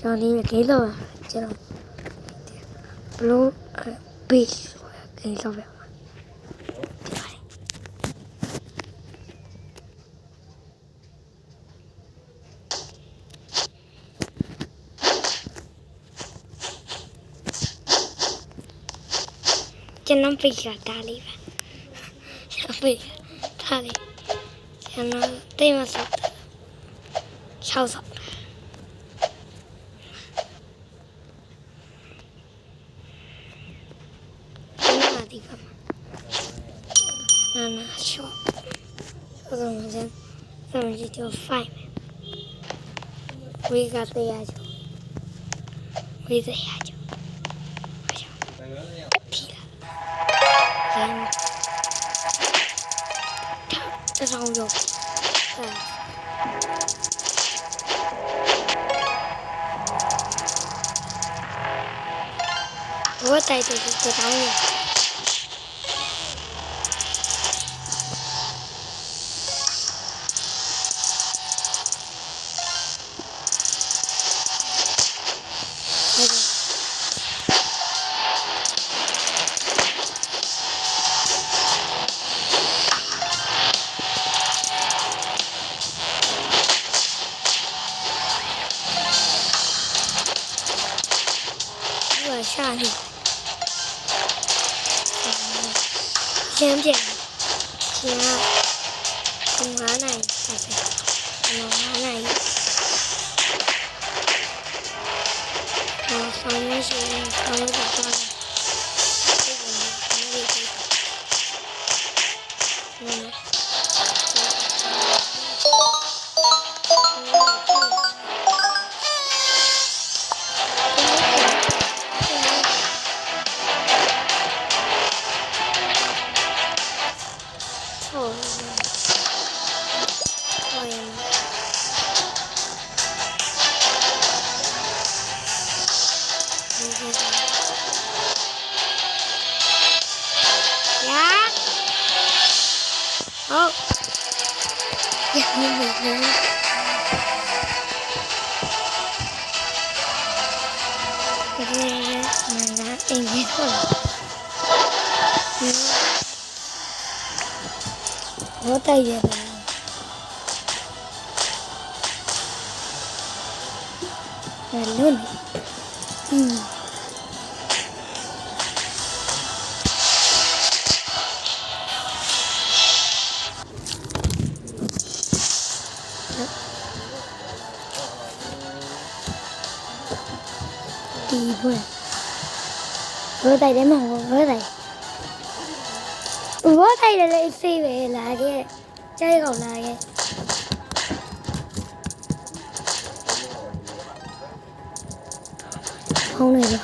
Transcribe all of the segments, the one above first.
ကျွန်တော်ဒီဂိမ်းတော့ကျွန်တော် blue beach ဂိမ်းတော့ပဲကျွန်တော်ပိတ်ရတာလေးပဲကျွန်တော်ပိတ်ထားလေးကျွန်တော်တိတ်မဆောက်6ဆောက်ဒီကနာရှော့ဆိုတော့ကျွန်တော်ဒီတော့5ဝေးကတရားကျော်ဝေးတရားကျော်ထီလာရန်တောင်းရော我带着这个导演。下去，先点，先从哪来？从哪来？上面是上面打上，好，我带也来，乱，第一关，我带的嘛，我带的来飞回来的，再搞来的，好那个。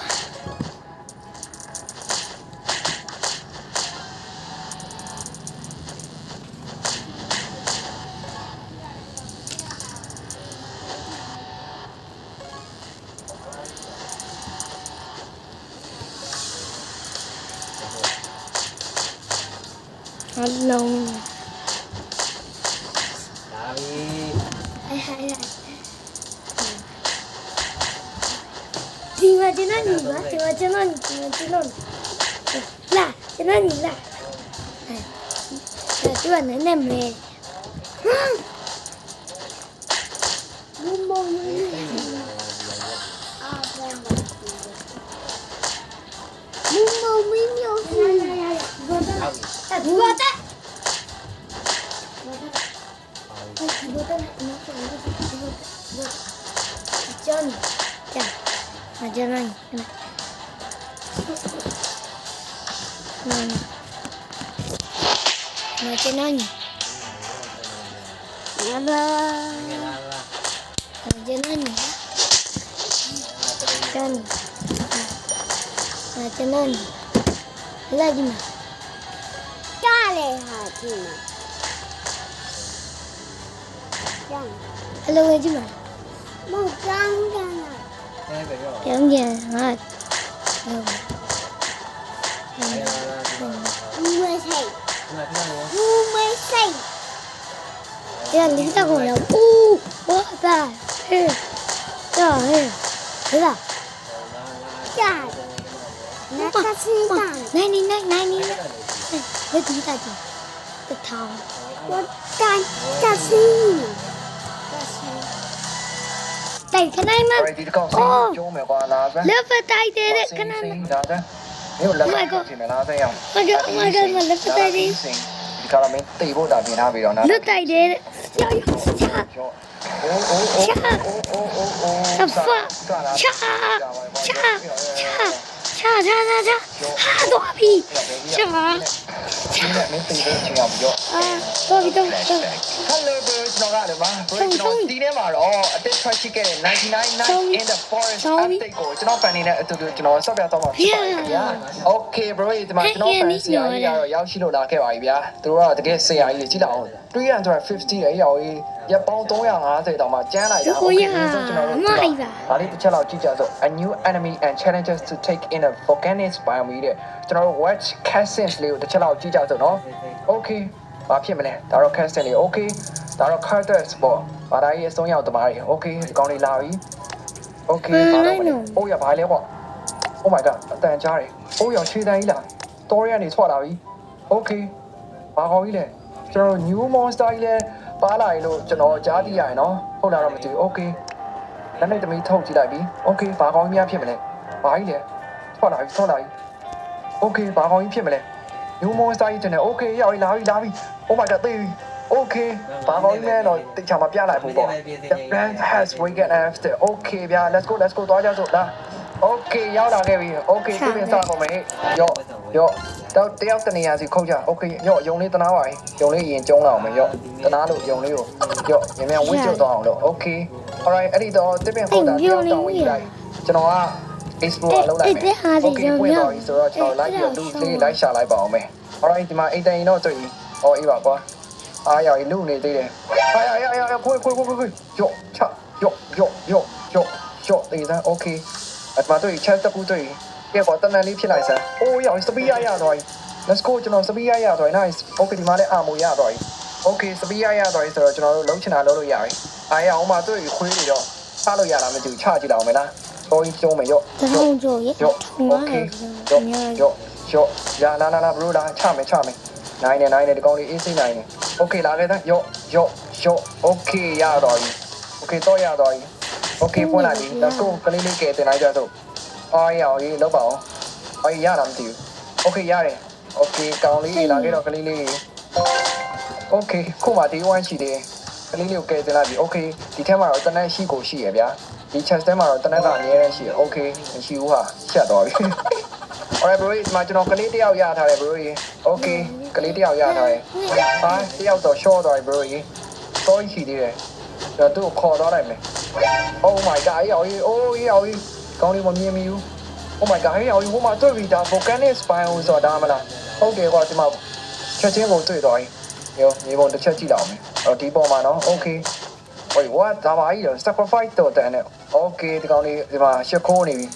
Hello. Hai. Đi mà trên nó nhìn quá, đi mà trên nó nhìn. Là, trên nó nhìn là. Là chú anh ném về. Bum bum. Buat tak? John, John, macam ni. Ada. Macam ni. John. Macam ni. Lagi mana? Kale hati. Hello Ejima. Mau jangan. Jangan. Hot. Yan kita ko lang. What the? Hey. 对吧？呀，那他是大，来你，我第一大姐，这汤，我大是，带看来吗？哦，那不带的看来吗？ 没有人来过，前面拉这样。我那那不带的，你看到没？对不打比他比较难。那带的，要掐。他发，掐，多皮，掐，多皮都。Hello birds တော့ရတယ်ပါ birds တော့ဒီထဲမှာတော့အသက်ထွက်ရှိခဲ့တဲ့99 in the forest update ကိုကျွန်တော်ဖန်နေတဲ့အတူတူကျွန်တော်ဆော့ပြတော့မှာဖြစ်ပါတယ်ဗျာ Okay bro ဒီမှာကျွန်တော်ဖန်ဆရာကြီးကတော့ရောက်ရှိလို့လာခဲ့ပါပြီဗျာသူတို့ကတကယ်ဆရာကြီးကြီးကြည့်လိုက်အောင်350ရဲ့ရောက်ရေးရပောင်း350တောင်မှကျန်းလိုက်တာ Okay ကျွန်တော်တို့ဒါလေးတစ်ချက်လောက်ကြည့်ကြစို့ a new enemy and challenges to take in a volcanic biome တဲ့ကျွန်တော်တို့ watch cutscenes လေးကိုတစ်ချက်လောက်ကြည့်ကြစို့နော် Okay ဘာဖြစ်မလဲဒါတော့ cutscene လေး Okay ဒါတော့ characters ပေါ့ဘာသာရေးအဆုံးရောက်တမားတွေ Okay ဒီကောင်းလေးလာပြီ Okay ဘာလို့မလဲအိုးရဘာလဲပေါ့ Oh my god အတန်ကြားတယ်အိုးရောခြေတန်းကြီးလာတော်ရကနေထွက်လာပြီ Okay ဘာကောင်းကြီးလဲကျွန်တော် new monster ကြီးလဲပါလာရင်လို့ကျွန်တော်ကြားသိရရင်နော်ဟုတ်လားတော့မသိဘူး Okay လက်နဲ့သမီးထုတ်ကြည့်လိုက်ပြီ Okay ဘာကောင်းကြီးများဖြစ်မလဲဘာကြီးလဲထွက်လာပြီ Okay ဘာကောင်းကြီးဖြစ်မလဲ new monster ကြီးတင်တယ် Okay ရောက်လာပြီ Oh my god သိပြီ Okay ဘာကောင်းကြီးလဲတော့တိကျမှပြလိုက်ဖို့ပေါ့ The brand has weekend after Okay ဗျာ let's go သွားကြစို့လား Okay ရောက်လာခဲ့ပြီ Okay ပြင်းစားကုန်မယ်ရော့တော့တယောက်တနေရာစီခုတ်ကြ Okay ရော့ယုံလေးတနာပါယုံလေးရင်ကျုံးလာအောင်မယ်ရော့တနာလို့ယုံလေးကိုရော့မြန်မြန်ဝှေ့ကျွတ်သွားအောင်လို့ Okay alright အဲ့ဒီတော့တစ်ပင်ခုတ်တာတယောက်တောင်းဝင်လိုက်ကျွန်တော်က explore လုပ်လိုက်မယ် Okay ဖွင့်တော့ပြီဆိုတော့ကျွန်တော်လိုက်ပြီးတော့လူလေးလိုက်ရှာလိုက်ပါအောင်မယ် alright ဒီမှာအိမ်တိုင်တော့တွေ့ပြီဟောအေးပါကွာအားရည်လူနေသေးတယ်ဟာရခွေရော့ချရော့တေးစမ်း Okay အမှတွေ့ချက်တကူတွေ့ကဲပေါ်တန်တန်လေးဖြစ်လိုက်စမ်းအိုးရောက်စပီးရသွားပြီ let's go ကျွန်တော်စပီးရသွားပြီ nice okay ဒီမှာလည်းအာမိုရသွားပြီ okay စပီးရသွားပြီဆိုတော့ကျွန်တော်တို့လုံးချင်တာလုပ်လို့ရပြီအားရအောင်မှတွေ့ခွေးနေတော့ချလို့ရတာမသိဘူးချကြည့်လောက်မယ်လားတော်ကြီးကျုံးမယ်ရော့ okay ရော့ရလာ bro လာချမယ်နိုင်တယ်ဒီကောင်လေးအေးစိနိုင်တယ် okay လာခဲ့သားရော့ okay ရသွားပြီ okay တော့ရသွားပြီ Okay ဖွင့်လိုက်ပြီ let's go ကလေးလေးကဲတင်လိုက်ကြစို့အားရအောင်ရေးလောက်ပါအောင်အားရတာမသိဘူး Okay ရတယ် Okay ကောင်လေးလာခဲ့တော့ကလေးလေး Okay ခုမှဒီ1ရှိတယ်ကလေးလေးကိုကဲတင်လိုက်ပြီ Okay ဒီထဲမှာတော့တနက်ရှိကိုရှိရဗျာဒီ chest ထဲမှာတော့တနက်ကအများကြီးရှိရ Okay မရှိဘူးဟာရှက်သွားပြီ Alright bro ဒီမှာကျွန်တော်ကလေးတယောက်ရထားတယ် bro Okay ကလေးတယောက်ရထားတယ်ဟာတယောက်တော့ short သွားပြီ bro တော့ရှိသေးတယ်ကျွန်တော်သူ့ကိုခေါ်သွားလိုက်မယ် Oh my god ရောက်ကြီးကောင်းလေးမမြင်မိဘူး Oh my god ရောက်ကြီးဟိုမှာတွေ့ပြီဒါ volcanic biome ဆိုတာမလားဟုတ်တယ်ကွာဒီမှာချက်ချင်းကိုတွေ့သွားပြီရောမြေပုံတစ်ချက်ကြည့်လောက်မယ်အော်ဒီပေါ်မှာနော် Okay Wait what ဒါပါကြီးတော့ sacrifice တော့တန်နဲ့ Okay ဒီကောင်လေးဒီမှာရှစ်ခိုးနေပြီ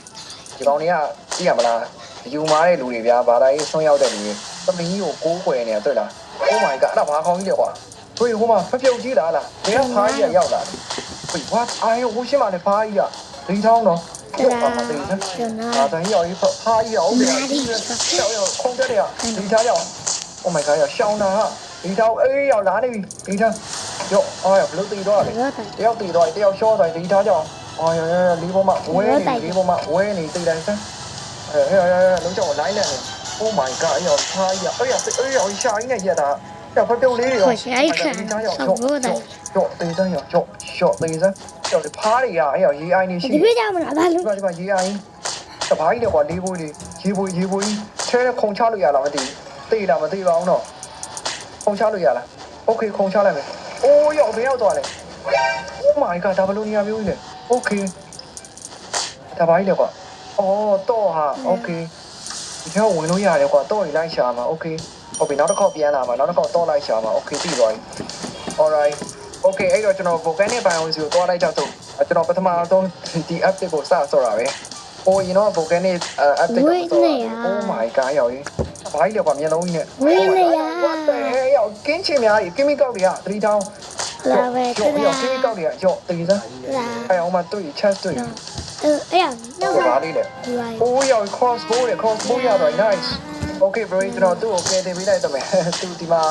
ဒီကောင်လေးကကြည့်ရမလားယူမားတဲ့လူတွေဗျာဘာသာရေးဆွန့်ရောက်တဲ့လူတွေသမီးကိုကိုးကွယ်နေတာတွေ့လား Oh my god အဲ့ဒါဘာကောင်းကြီးလဲကွာတွေ့ဟိုမှာဖျောက်ကြီးလားဘယ်ကဖားကြီးရောက်လာ Wait what အိုင်ဟိုရှိမှလည်းဖားကြီးဒီထောင်းတော့ကျော်ပါမသိဘူး။ဒါတန်းရောက်ရေးဖားကြီးအောင်တယ်။ကျော်ရောက်ခုံတက်တယ်ဒီထားရောက် Oh my god ရှောင်းတာဟာဒီထောင်းအေးရောက်လာနေပြီဒီထားရော့အားရဘလို့တီတော့တယ်တယောက်တီတော့တယောက်ရှော့တယ်ဒီထားကြောင်အော်ရလေးပေါ်မှာဝဲနေတီတိုင်းစမ်းလုံးကြောင်လိုက်နေတယ် Oh my god အဲ့ရောက်ဖားကြီးအဲ့ရောက်ရှာကြီးနဲ့ရက်တာဖပြုတ်လေးတွေရောဒီထားရောက်ရော့တေးစမ်းရော့တေးစမ်းကျော်ဖားတွေအဲ့ရောက်ရေးအိုင်းနေရှိ ဒီပြကြမလားဘာလို့ ဒီမှာရေးအိုင်းတဘာကြီးတယ်ကွာလေးဘွေးလေးရေးဘွေးကြီးထဲခုံချလို့ရလားမသိဘူးသိလားမသိပါဘူးတော့ခုံချလို့ရလား Okay ခုံချလိုက်မယ်အိုးရောက်ဘယ်ရောက်သွားလဲ Oh my god ဒါဘလို့နေရာမျိုးကြီးလဲ Okay တဘာကြီးတယ်ကွာအော်တော့ဟာ Okay ဒီထဲဝင်လို့ရတယ်ကွာတော့လိုက်ရှာမှာ Okay ဟုတ်ပြီနောက်တစ်ခေါက်ပြန်လာမှာနောက်တစ်ခေါက်တော့လိုက်ရှာမှာ Okay ပြီးသွားပြီ Alright Okay အဲ့တော့ကျွန်တော် volcanic biome ကိုတွားလိုက်ကြတော့ကျွန်တော်ပထမဆုံးဒီ update ကိုစဆော့တာပဲ။ Oh you know volcanic update ကို Oh my god ရောက်ရေး။ဘာကြီးလဲကွာမျက်လုံးကြီးနဲ့ ဝင်းနေရ What the hell ရောက်ကင်းချင်များကြီး chemical တွေက3တောင်း လာပဲ chemical တွေကရော့တေးစမ်း လာ အဲ့အောင်မတွေ့ chest တွေ့ တ အဲ့ရနောက် ဘာ စား လေးလဲ ဒီပါ အိုးရော crossbow လေ crossbow ရတော့ nice okay bro ကျွန်တော်သူ့ကိုကယ်တင်ပေးလိုက်တော့မယ်သူဒီမှာ